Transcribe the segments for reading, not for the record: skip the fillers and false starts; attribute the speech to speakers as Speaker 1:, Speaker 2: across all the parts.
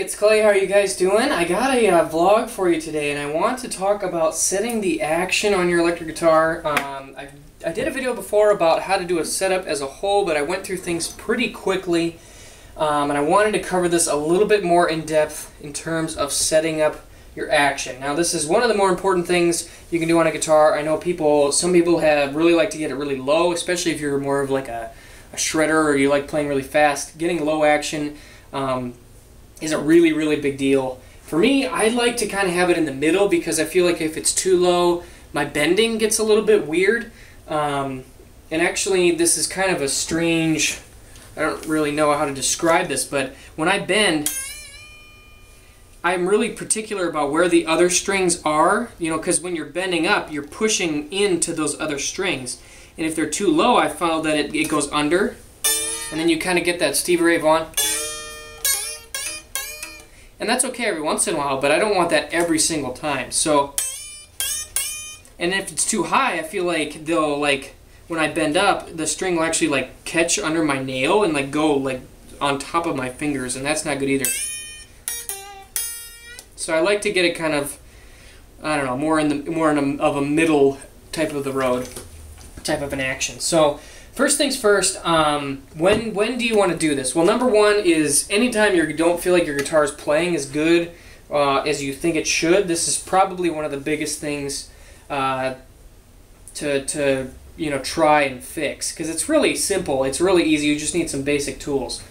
Speaker 1: it's Clay. How are you guys doing? I got a vlog for you today, and I want to talk about setting the action on your electric guitar. I did a video before about how to do a setup as a whole, but I went through things pretty quickly, and I wanted to cover this a little bit more in depth in terms of setting up your action. Now, this is one of the more important things you can do on a guitar. I know some people really like to get it really low, especially if you're more of like a shredder or you like playing really fast. Getting low action is a really big deal. For me, I like to kind of have it in the middle because I feel like if it's too low, my bending gets a little bit weird. And actually, this is kind of a strange, I don't really know how to describe this, but when I bend, I'm really particular about where the other strings are, because when you're bending up, you're pushing into those other strings. And if they're too low, I found that it goes under, and then you kind of get that Stevie Ray Vaughan. And that's okay every once in a while, but I don't want that every single time. So, and if it's too high, I feel like when I bend up, the string will actually catch under my nail and go on top of my fingers, and that's not good either. So I like to get it kind of, I don't know, more of a middle type of the road, type of an action. So first things first, when do you want to do this? Well, number one is anytime you don't feel like your guitar is playing as good as you think it should. This is probably one of the biggest things to try and fix, because it's really simple. It's really easy. You just need some basic tools.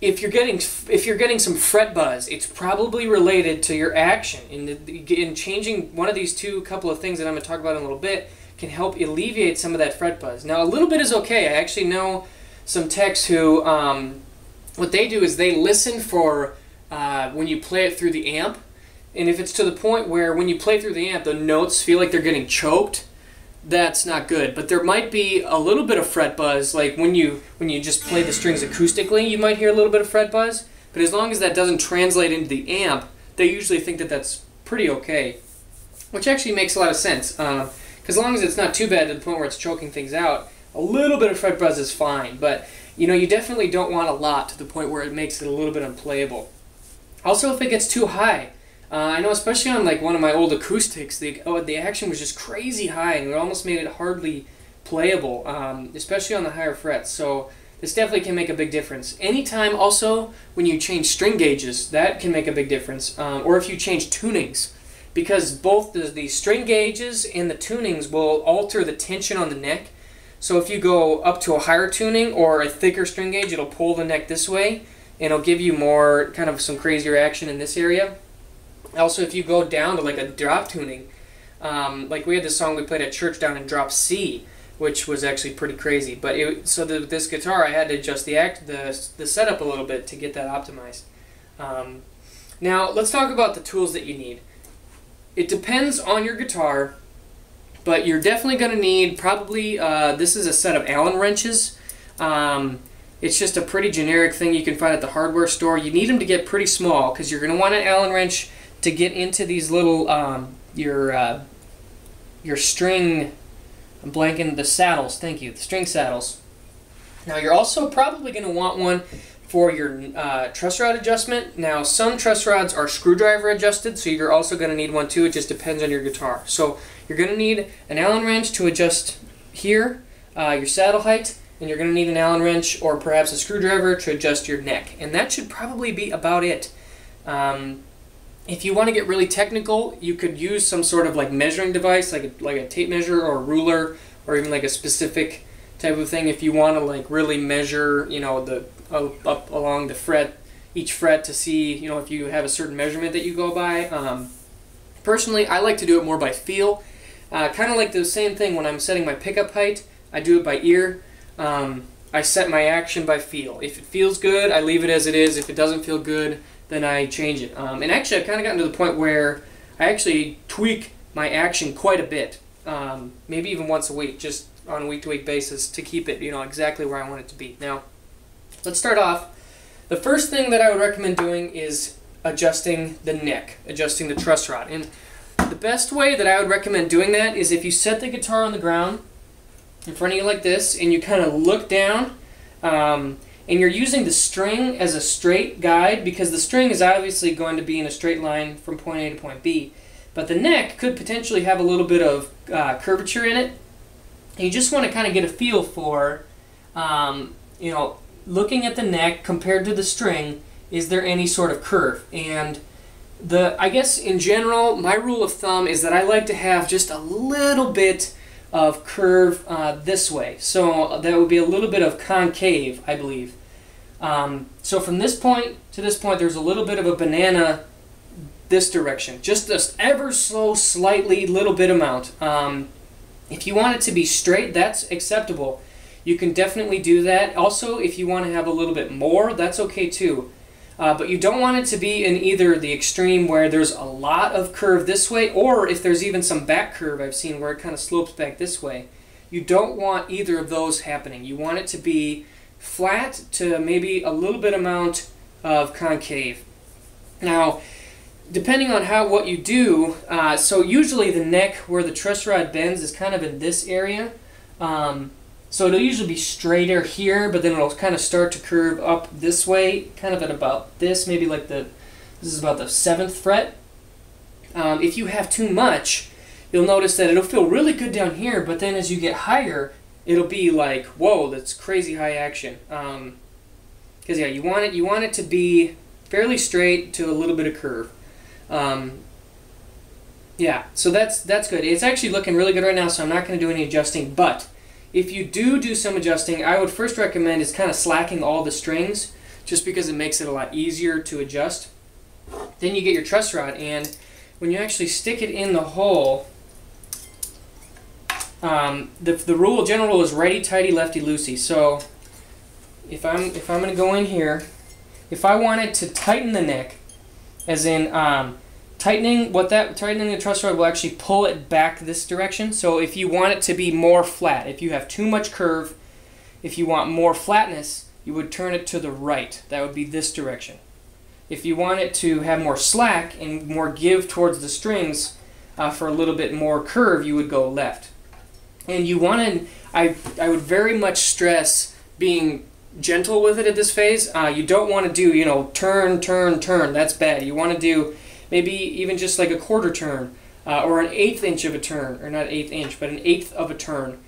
Speaker 1: If you're getting some fret buzz, it's probably related to your action. In changing one of these couple of things that I'm going to talk about in a little bit can help alleviate some of that fret buzz. Now, a little bit is okay. I actually know some techs who, what they do is they listen for when you play it through the amp, and if it's to the point where when you play through the amp, the notes feel like they're getting choked, that's not good. But there might be a little bit of fret buzz, like when you just play the strings acoustically, you might hear a little bit of fret buzz, but as long as that doesn't translate into the amp, they usually think that that's pretty okay, which actually makes a lot of sense. As long as it's not too bad to the point where it's choking things out, a little bit of fret buzz is fine. But you definitely don't want a lot to the point where it makes it a little bit unplayable. Also, if it gets too high, I know especially on one of my old acoustics, the action was just crazy high and it almost made it hardly playable, especially on the higher frets. So this definitely can make a big difference. Anytime also when you change string gauges, that can make a big difference. Or if you change tunings, because both the string gauges and the tunings will alter the tension on the neck. So if you go up to a higher tuning or a thicker string gauge, it'll pull the neck this way, and it'll give you more kind of some crazier action in this area. Also, if you go down to a drop tuning, like we had this song we played at church down in drop C, which was actually pretty crazy. But this guitar, I had to adjust the setup a little bit to get that optimized. Now let's talk about the tools that you need. It depends on your guitar, but you're definitely going to need probably, this is a set of Allen wrenches. It's just a pretty generic thing you can find at the hardware store. You need them to get pretty small because you're going to want an Allen wrench to get into these little, your string, I'm blanking, the saddles, thank you, the string saddles. Now you're also probably going to want one for your truss rod adjustment. Now, some truss rods are screwdriver adjusted, so you're also going to need one too. It just depends on your guitar. So you're going to need an Allen wrench to adjust here, your saddle height, and you're going to need an Allen wrench or perhaps a screwdriver to adjust your neck. And that should probably be about it. If you want to get really technical, you could use some sort of measuring device, like a tape measure or a ruler, or even a specific type of thing if you want to really measure, up along the fret, each fret, to see, if you have a certain measurement that you go by. Personally, I like to do it more by feel. Kind of like the same thing when I'm setting my pickup height. I do it by ear. I set my action by feel. If it feels good, I leave it as it is. If it doesn't feel good, then I change it. And actually, I've kind of gotten to the point where I actually tweak my action quite a bit. Maybe even once a week, just on a week-to-week basis to keep it, exactly where I want it to be. Now, let's start off. The first thing that I would recommend doing is adjusting the neck, adjusting the truss rod. And the best way that I would recommend doing that is if you set the guitar on the ground in front of you like this and you kind of look down, and you're using the string as a straight guide, because the string is obviously going to be in a straight line from point A to point B, but the neck could potentially have a little bit of curvature in it. And you just want to kind of get a feel for, you know, looking at the neck compared to the string, is there any sort of curve? And I guess in general, my rule of thumb is that I like to have just a little bit of curve this way. So that would be a little bit of concave, I believe. So from this point to this point, there's a little bit of a banana this direction. Just this ever so slightly little bit amount. If you want it to be straight, that's acceptable. You can definitely do that. Also, if you want to have a little bit more, that's okay too. But you don't want it to be in either the extreme where there's a lot of curve this way, or if there's even some back curve I've seen where it kind of slopes back this way. You don't want either of those happening. You want it to be flat to maybe a little bit amount of concave. Now, depending on what you do, so usually the neck where the truss rod bends is kind of in this area. So it'll usually be straighter here, but then it'll kind of start to curve up this way, kind of at about this, maybe like this is about the 7th fret. If you have too much, you'll notice that it'll feel really good down here, but then as you get higher, it'll be like, whoa, that's crazy high action. Because yeah, you want it to be fairly straight to a little bit of curve. Yeah, so that's good. It's actually looking really good right now, so I'm not going to do any adjusting, but if you do some adjusting, I would first recommend is kind of slacking all the strings, just because it makes it a lot easier to adjust. Then you get your truss rod, and when you actually stick it in the hole, the general rule is righty tighty, lefty loosey. So if I'm going to go in here, if I wanted to tighten the neck, as in tightening the truss rod will actually pull it back this direction. So if you want it to be more flat, if you have too much curve, if you want more flatness, you would turn it to the right. That would be this direction. If you want it to have more slack and more give towards the strings for a little bit more curve, you would go left. And you want to, I would very much stress being gentle with it at this phase. You don't want to do, you know, turn, turn, turn. That's bad. You want to do maybe even just like a quarter turn, or an 1/8 inch of a turn, or not 1/8 inch, but an 1/8 of a turn,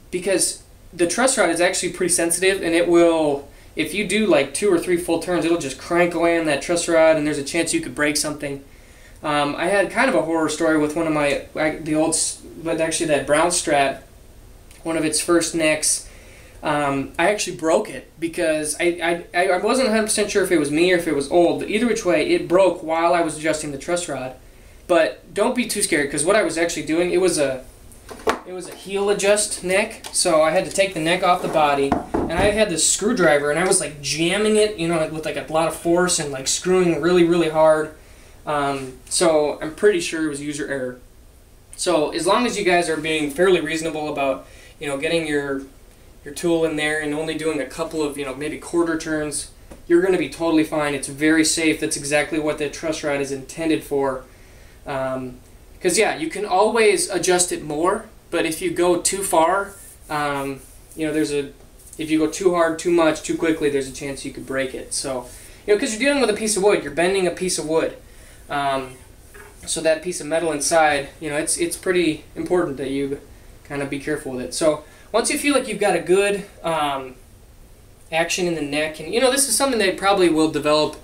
Speaker 1: because the truss rod is actually pretty sensitive, and it will, if you do like 2 or 3 full turns, it'll just crank away on that truss rod, and there's a chance you could break something. I had kind of a horror story with one of that Brown Strat, one of its first necks. I actually broke it because I wasn't 100% sure if it was me or if it was old, but either which way, it broke while I was adjusting the truss rod. But don't be too scared, because what I was actually doing, it was a heel adjust neck, so I had to take the neck off the body, and I had this screwdriver, and I was like jamming it, you know, with like a lot of force and like screwing really, really hard. So I'm pretty sure it was user error. So as long as you guys are being fairly reasonable about, you know, getting your tool in there and only doing a couple of, you know, maybe quarter turns, you're going to be totally fine. It's very safe. That's exactly what the truss rod is intended for. Because yeah, you can always adjust it more, but if you go too far, you know, if you go too hard, too much, too quickly, there's a chance you could break it. So, you know, because you're dealing with a piece of wood, you're bending a piece of wood. So that piece of metal inside, you know, it's pretty important that you kind of be careful with it. So once you feel like you've got a good action in the neck, and you know, this is something that probably will develop,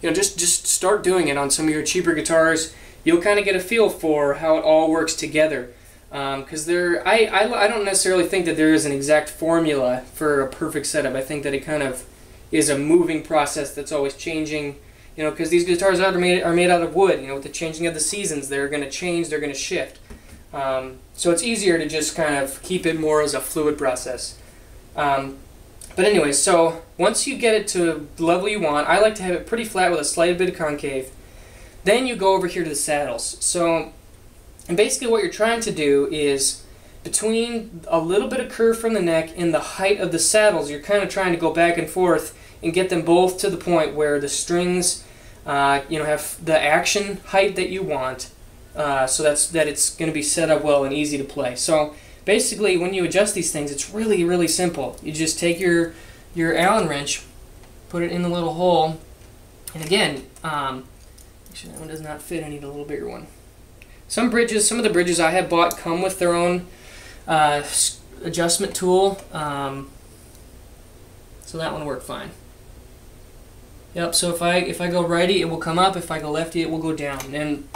Speaker 1: you know, just start doing it on some of your cheaper guitars. You'll kind of get a feel for how it all works together. Because I don't necessarily think that there is an exact formula for a perfect setup. I think that it kind of is a moving process that's always changing. You know, because these guitars are made out of wood. You know, with the changing of the seasons, they're going to change, they're going to shift. So it's easier to just kind of keep it more as a fluid process. But anyway, so once you get it to the level you want, I like to have it pretty flat with a slight bit of concave. Then you go over here to the saddles. So, and basically what you're trying to do is, between a little bit of curve from the neck and the height of the saddles, you're kind of trying to go back and forth and get them both to the point where the strings, you know, have the action height that you want. So that it's going to be set up well and easy to play. So basically, when you adjust these things, it's really, really simple. You just take your your Allen wrench, put it in the little hole, and again, actually that one does not fit, I need a little bigger one. Some of the bridges I have bought come with their own adjustment tool, so that one worked fine. Yep, so if I go righty, it will come up. If I go lefty, it will go down. And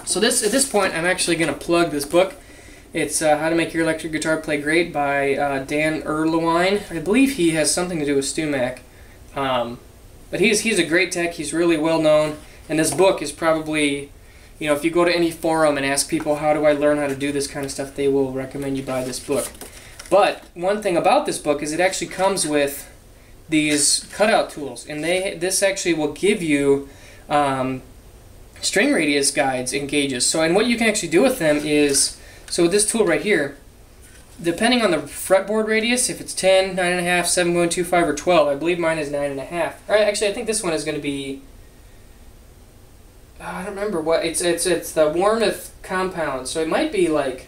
Speaker 1: so at this point, I'm actually going to plug this book. It's How to Make Your Electric Guitar Play Great by Dan Erlewine. I believe he has something to do with StewMac. But he's a great tech. He's really well known. And this book is probably, you know, if you go to any forum and ask people, how do I learn how to do this kind of stuff, they will recommend you buy this book. But one thing about this book is it actually comes with these cutout tools, and this actually will give you string radius guides and gauges. So, and what you can actually do with them is, so with this tool right here, depending on the fretboard radius, if it's 10, 9.5, 7.25, or 12, I believe mine is 9.5. Alright, actually I think this one is going to be, I don't remember what, it's the Warmoth compound, so it might be like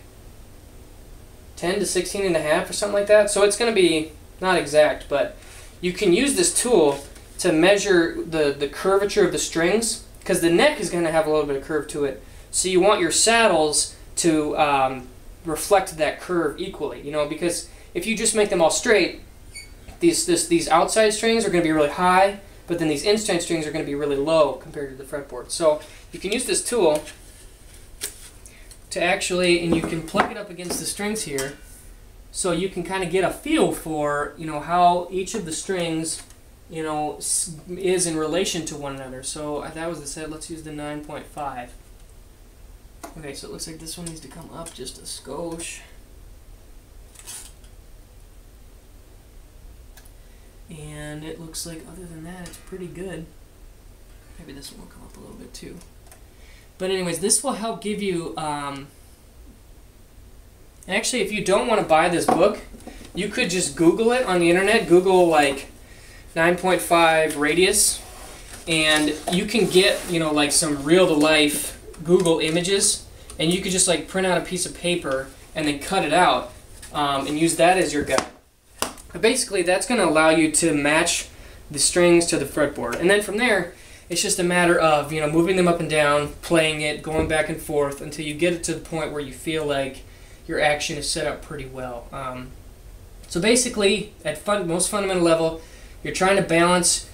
Speaker 1: 10 to 16.5 or something like that. So it's going to be not exact, but you can use this tool to measure the curvature of the strings, because the neck is going to have a little bit of curve to it. So you want your saddles to reflect that curve equally, you know, because if you just make them all straight, these outside strings are going to be really high, but then these inside strings are going to be really low compared to the fretboard. So you can use this tool to actually, and you can plug it up against the strings here, so you can kind of get a feel for, you know, how each of the strings, you know, is in relation to one another. So that was the set. Let's use the 9.5. Okay, so it looks like this one needs to come up just a skosh. And it looks like other than that, it's pretty good. Maybe this one will come up a little bit too. But anyways, this will help give you, actually, if you don't want to buy this book, you could just Google it on the internet. Google like 9.5 radius, and you can get, you know, like some real-to-life Google images, and you could just like print out a piece of paper and then cut it out and use that as your guide. But basically, that's going to allow you to match the strings to the fretboard, and then from there, it's just a matter of, you know, moving them up and down, playing it, going back and forth until you get it to the point where you feel like your action is set up pretty well. So basically, at most fundamental level, you're trying to balance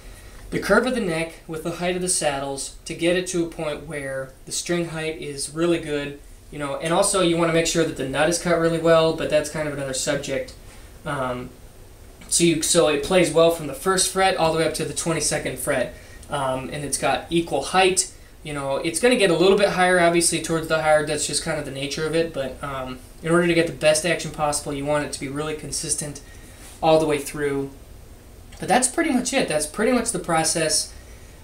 Speaker 1: the curve of the neck with the height of the saddles to get it to a point where the string height is really good, you know, and also you want to make sure that the nut is cut really well, but that's kind of another subject. So it plays well from the first fret all the way up to the 22nd fret, and it's got equal height. You know, it's going to get a little bit higher, obviously, towards the higher. That's just kind of the nature of it. But in order to get the best action possible, you want it to be really consistent all the way through. But that's pretty much it. That's pretty much the process.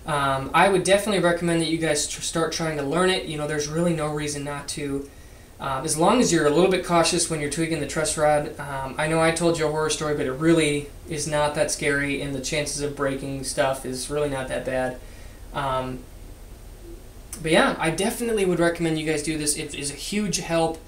Speaker 1: I would definitely recommend that you guys start trying to learn it. You know, there's really no reason not to. As long as you're a little bit cautious when you're tweaking the truss rod. I know I told you a horror story, but it really is not that scary, and the chances of breaking stuff is really not that bad. But yeah, I definitely would recommend you guys do this. It is a huge help.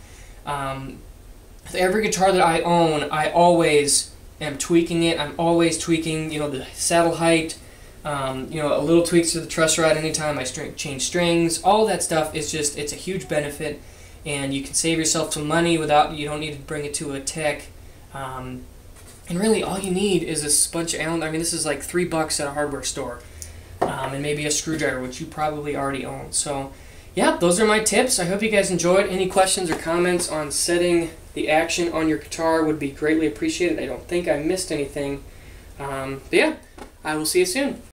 Speaker 1: With every guitar that I own, I always am tweaking it. I'm always tweaking, you know, the saddle height, you know, a little tweaks to the truss rod anytime I change strings. All that stuff is just, it's a huge benefit, and you can save yourself some money without, you don't need to bring it to a tech. And really all you need is a bunch of Allen, I mean, this is like $3 at a hardware store. And maybe a screwdriver, which you probably already own. So yeah, those are my tips. I hope you guys enjoyed. Any questions or comments on setting the action on your guitar would be greatly appreciated. I don't think I missed anything. But yeah, I will see you soon.